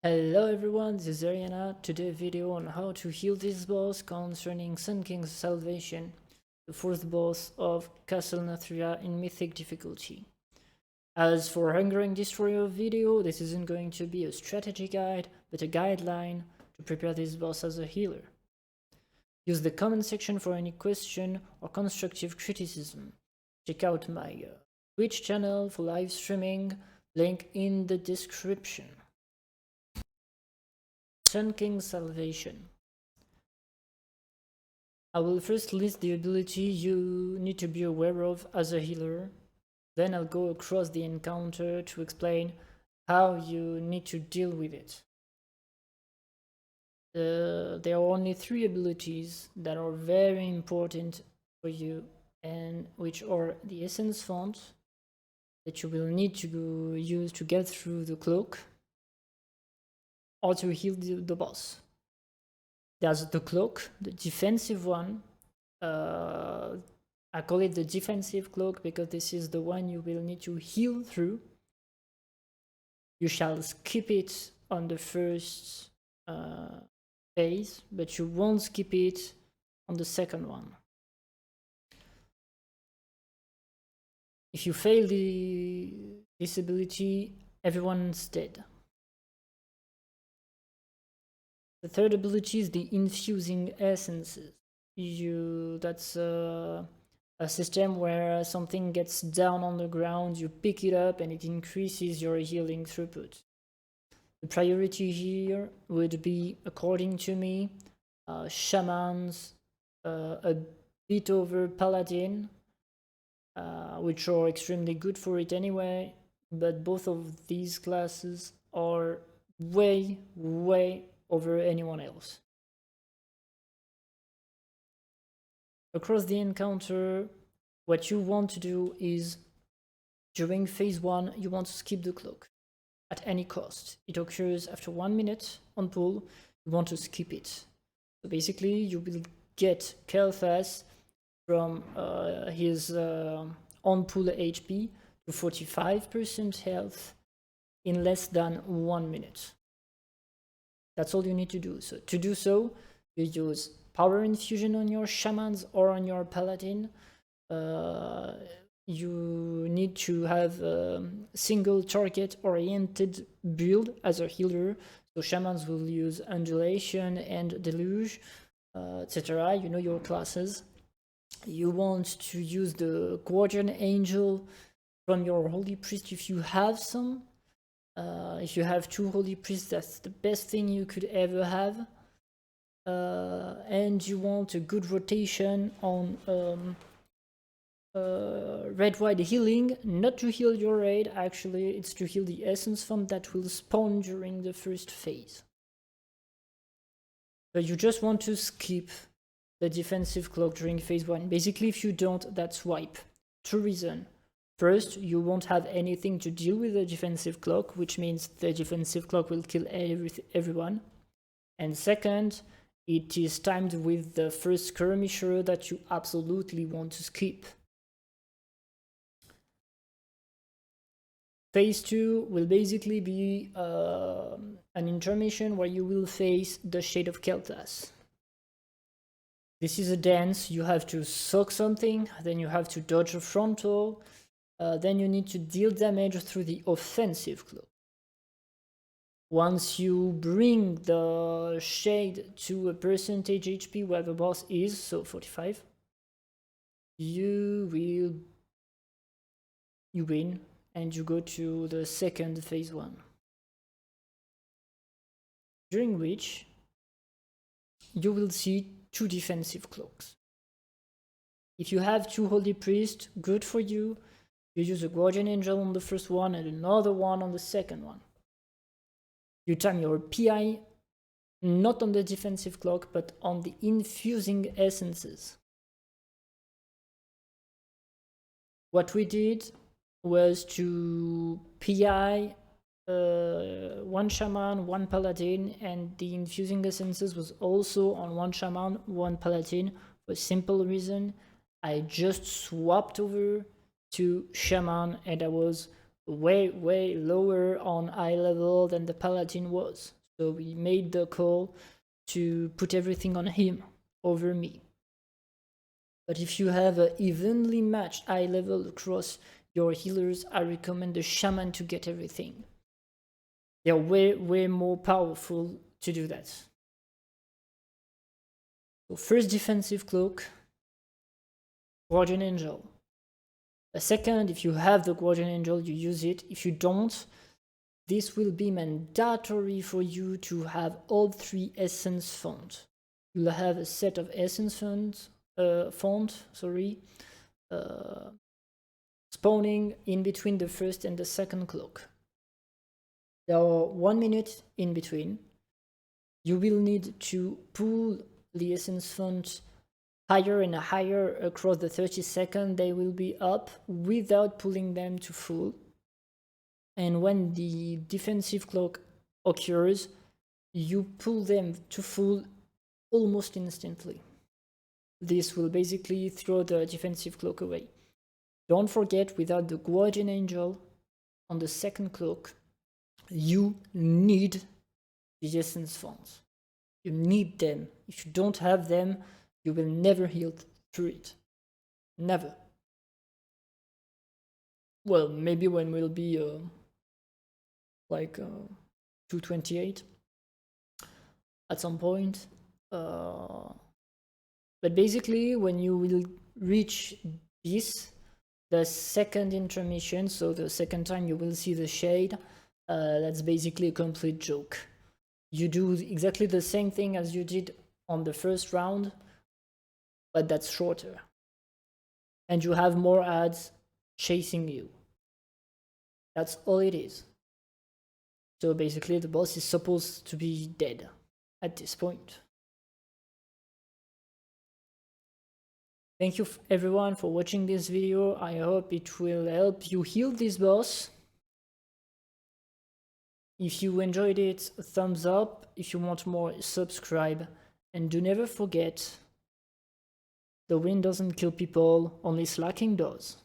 Hello everyone, this is Ariana. Today's video on how to heal this boss concerning Sun King's Salvation, the fourth boss of Castle Nathria in Mythic difficulty. As for Hunger and Destroyer video, this isn't going to be a strategy guide, but a guideline to prepare this boss as a healer. Use the comment section for any question or constructive criticism. Check out my Twitch channel for live streaming, link in the description. Sun King's Salvation. I will first list the ability you need to be aware of as a healer, then I'll go across the encounter to explain how you need to deal with it. There are only 3 abilities that are very important for you, and which are the Essence Font that you will need to use to get through the cloak or to heal the boss. There's the cloak, the defensive one. I call it the defensive cloak because this is the one you will need to heal through. You shall skip it on the first phase, but you won't skip it on the second one. If you fail this ability, everyone's dead. The third ability is the infusing essences. That's a system where something gets down on the ground, you pick it up and it increases your healing throughput. The priority here would be, according to me, shamans, a bit over paladin, which are extremely good for it anyway, but both of these classes are way over anyone else. Across the encounter, what you want to do is, during phase 1, you want to skip the cloak at any cost. It occurs after 1 minute on pull, you want to skip it. So basically, you will get Kel'Thas from his on pull HP to 45% health in less than 1 minute. That's all you need to do. So to do so, you use power infusion on your shamans or on your paladin. You need to have a single target oriented build as a healer. So shamans will use undulation and deluge, etc. You know your classes. You want to use the guardian angel from your holy priest if you have some. If you have 2 holy priests, that's the best thing you could ever have. And you want a good rotation on red-white healing, not to heal your raid, actually, it's to heal the essence font that will spawn during the first phase. But you just want to skip the defensive cloak during phase 1. Basically, if you don't, that's wipe. 2 reasons. First, you won't have anything to deal with the defensive cloak, which means the defensive cloak will kill everyone. And second, it is timed with the first skirmisher that you absolutely want to skip. Phase 2 will basically be an intermission where you will face the Shade of Kel'Thas. This is a dance. You have to soak something, then you have to dodge a frontal, then you need to deal damage through the offensive cloak. Once you bring the shade to a percentage HP where the boss is, so 45, you win and you go to the second phase 1. During which you will see 2 defensive cloaks. If you have 2 holy priests, good for you. You use a guardian angel on the first one and another one on the second one. You time your PI not on the defensive cloak, but on the infusing essences. What we did was to PI 1 shaman, 1 paladin, and the infusing essences was also on 1 shaman, 1 paladin, for a simple reason. I just swapped over to shaman and I was way lower on eye level than the Paladin was. So we made the call to put everything on him over me. But if you have an evenly matched eye level across your healers, I recommend the Shaman to get everything. They're way more powerful to do that. So first defensive cloak, Guardian Angel. The second, if you have the Guardian Angel, you use it. If you don't, this will be mandatory for you to have all 3 essence fonts. You'll have a set of essence font, spawning in between the first and the second cloak. There are 1 minute in between. You will need to pull the essence font higher and higher across the 30 seconds. They will be up without pulling them to full. And when the defensive cloak occurs, you pull them to full almost instantly. This will basically throw the defensive cloak away. Don't forget, without the Guardian Angel on the second cloak, you need the essence fonts. You need them. If you don't have them, you will never heal through it. Never. Well, maybe when we'll be 228 at some point. But basically, when you will reach this, the second intermission, so the second time you will see the shade, that's basically a complete joke. You do exactly the same thing as you did on the first round, but that's shorter. And you have more ads chasing you. That's all it is. So basically the boss is supposed to be dead at this point. Thank you everyone for watching this video. I hope it will help you heal this boss. If you enjoyed it, a thumbs up. If you want more, subscribe. And do never forget, the wind doesn't kill people, only slacking does.